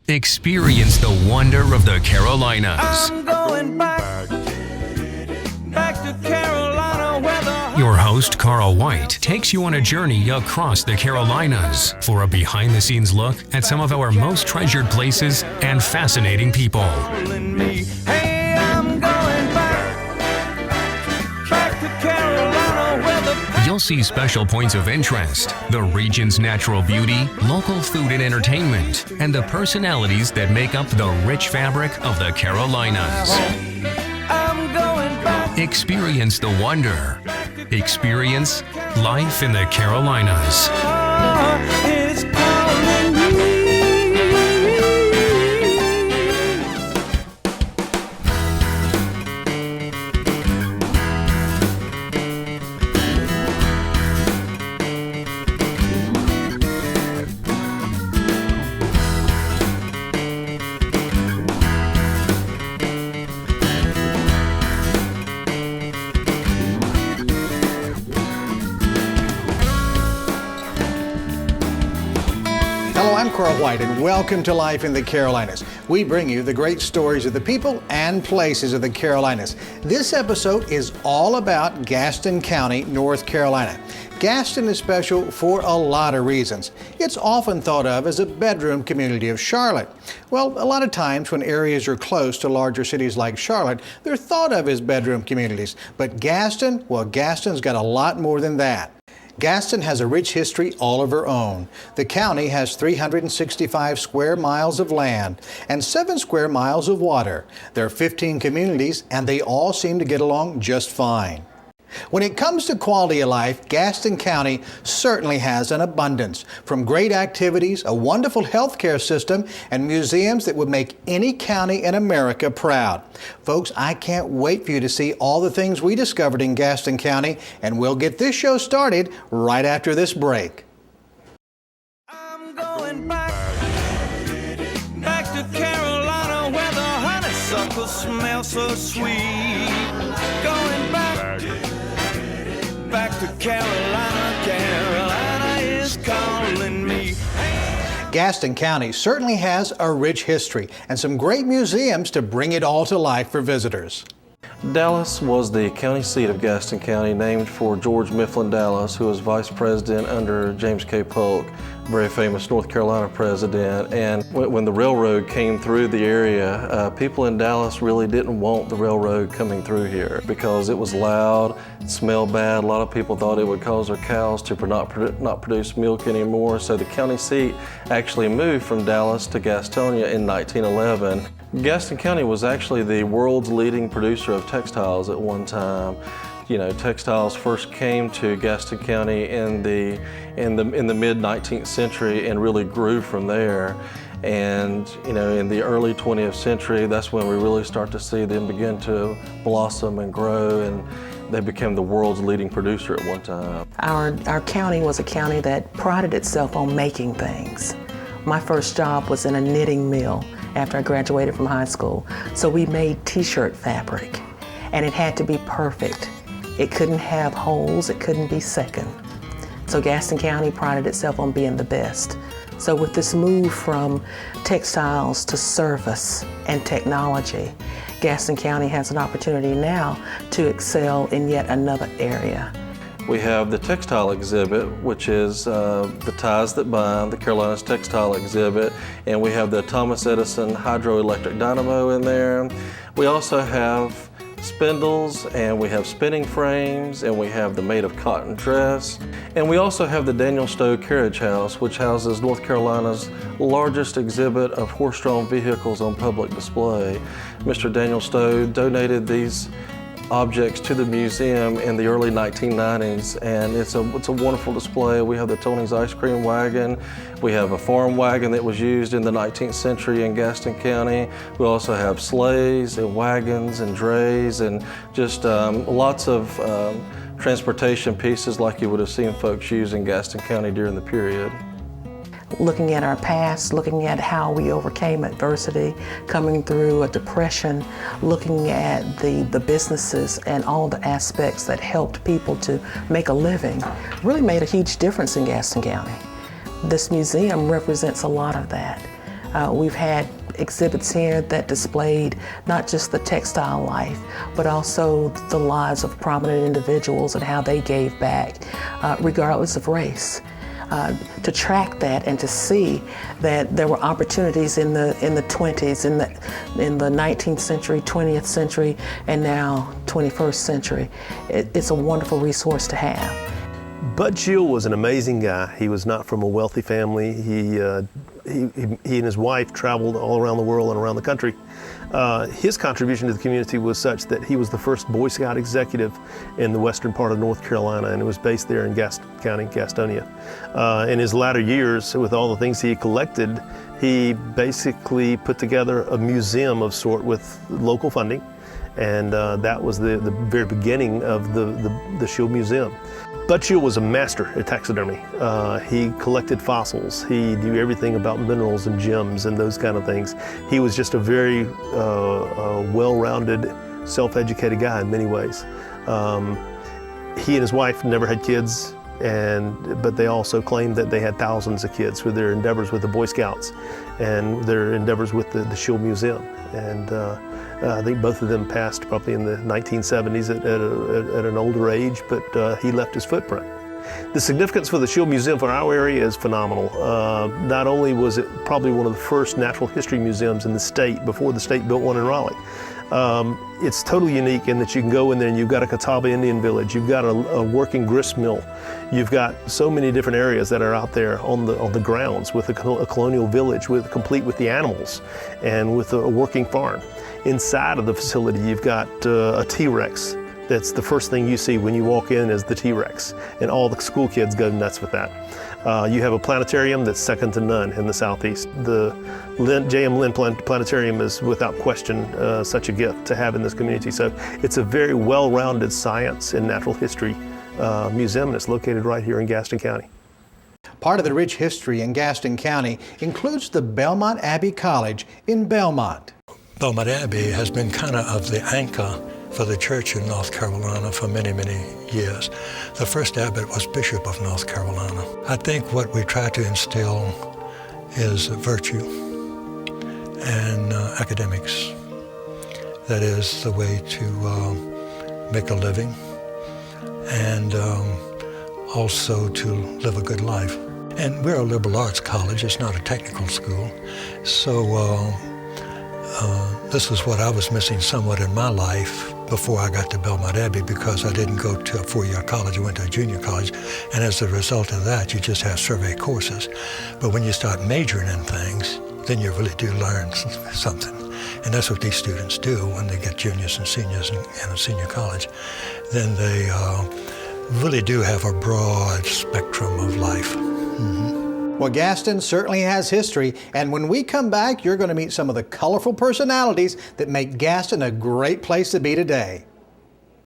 Experience the wonder of the Carolinas. I'm going back to Carolina where the Your host, Carl White, takes you on a journey across the Carolinas for a behind-the-scenes look at some of our most treasured places and fascinating people. Hey, I'm going back to Carolina where the You'll see special points of interest, the region's natural beauty, local food and entertainment, and the personalities that make up the rich fabric of the Carolinas. I'm going back. Experience the wonder. Experience life in the Carolinas. It's calling me. I'm Carl White, and welcome to Life in the Carolinas. We bring you the great stories of the people and places of the Carolinas. This episode is all about Gaston County, North Carolina. Gaston is special for a lot of reasons. It's often thought of as a bedroom community of Charlotte. Well, a lot of times when areas are close to larger cities like Charlotte, they're thought of as bedroom communities. But Gaston, well, Gaston's got a lot more than that. Gaston has a rich history all of her own. The county has 365 square miles of land and 7 square miles of water. There are 15 communities, and they all seem to get along just fine. When it comes to quality of life, Gaston County certainly has an abundance, from great activities, a wonderful healthcare system, and museums that would make any county in America proud. Folks, I can't wait for you to see all the things we discovered in Gaston County, and we'll get this show started right after this break. I'm going back to Carolina where the honeysuckle smells so sweet. Going back to Carolina, Carolina is calling me. Gaston County certainly has a rich history and some great museums to bring it all to life for visitors. Dallas was the county seat of Gaston County, named for George Mifflin Dallas, who was vice president under James K. Polk, very famous North Carolina president. And when the railroad came through the area, people in Dallas really didn't want the railroad coming through here because it was loud, it smelled bad. A lot of people thought it would cause their cows to not produce milk anymore. So the county seat actually moved from Dallas to Gastonia in 1911. Gaston County was actually the world's leading producer of textiles at one time. You know, textiles first came to Gaston County in the mid-19th century and really grew from there. And you know, in the early 20th century, that's when we really start to see them begin to blossom and grow, and they became the world's leading producer at one time. Our county was a county that prided itself on making things. My first job was in a knitting mill after I graduated from high school. So we made t-shirt fabric, and it had to be perfect. It couldn't have holes, it couldn't be second. So Gaston County prided itself on being the best. So with this move from textiles to service and technology, Gaston County has an opportunity now to excel in yet another area. We have the Textile Exhibit, which is the ties that bind, the Carolinas Textile Exhibit, and we have the Thomas Edison hydroelectric dynamo in there. We also have spindles, and we have spinning frames, and we have the made of cotton dress. And we also have the Daniel Stowe Carriage House, which houses North Carolina's largest exhibit of horse-drawn vehicles on public display. Mr. Daniel Stowe donated these objects to the museum in the early 1990s, and it's a wonderful display. We have the Tony's ice cream wagon. We have a farm wagon that was used in the 19th century in Gaston County. We also have sleighs and wagons and drays and just lots of transportation pieces like you would have seen folks use in Gaston County during the period. Looking at our past, looking at how we overcame adversity, coming through a depression, looking at the businesses and all the aspects that helped people to make a living, really made a huge difference in Gaston County. This museum represents a lot of that. We've had exhibits here that displayed not just the textile life, but also the lives of prominent individuals and how they gave back, regardless of race. To track that and to see that there were opportunities in the 20s, in the 19th century, 20th century, and now 21st century, it's a wonderful resource to have. Bud Shiele was an amazing guy. He was not from a wealthy family. He and his wife traveled all around the world and around the country. His contribution to the community was such that he was the first Boy Scout executive in the western part of North Carolina, and it was based there in Gaston County, Gastonia. In his latter years, with all the things he collected, he basically put together a museum of sort with local funding, and that was the very beginning of the Shiele Museum. Bud Shiele was a master at taxidermy. He collected fossils. He knew everything about minerals and gems and those kind of things. He was just a very well-rounded, self-educated guy in many ways. He and his wife never had kids, but they also claimed that they had thousands of kids with their endeavors with the Boy Scouts and their endeavors with the Shiele Museum. And I think both of them passed probably in the 1970s at an older age, but he left his footprint. The significance for the Shiele Museum for our area is phenomenal. Not only was it probably one of the first natural history museums in the state before the state built one in Raleigh. It's totally unique in that you can go in there and you've got a Catawba Indian village, you've got a working grist mill, you've got so many different areas that are out there on the grounds with a colonial village complete with the animals and with a working farm. Inside of the facility, you've got a T-Rex. That's the first thing you see when you walk in is the T-Rex, and all the school kids go nuts with that. You have a planetarium that's second to none in the Southeast. The J.M. Lynn Planetarium is without question such a gift to have in this community. So it's a very well-rounded science and natural history museum, and it's located right here in Gaston County. Part of the rich history in Gaston County includes the Belmont Abbey College in Belmont. Belmont Abbey has been kind of the anchor for the church in North Carolina for many, many years. The first abbot was Bishop of North Carolina. I think what we try to instill is virtue and academics. That is the way to make a living and also to live a good life. And we're a liberal arts college, it's not a technical school. So this is what I was missing somewhat in my life before I got to Belmont Abbey, because I didn't go to a four-year college, I went to a junior college, and as a result of that, you just have survey courses. But when you start majoring in things, then you really do learn something. And that's what these students do when they get juniors and seniors in a senior college. Then they really do have a broad spectrum of life. Mm-hmm. Well, Gaston certainly has history, and when we come back, you're going to meet some of the colorful personalities that make Gaston a great place to be today.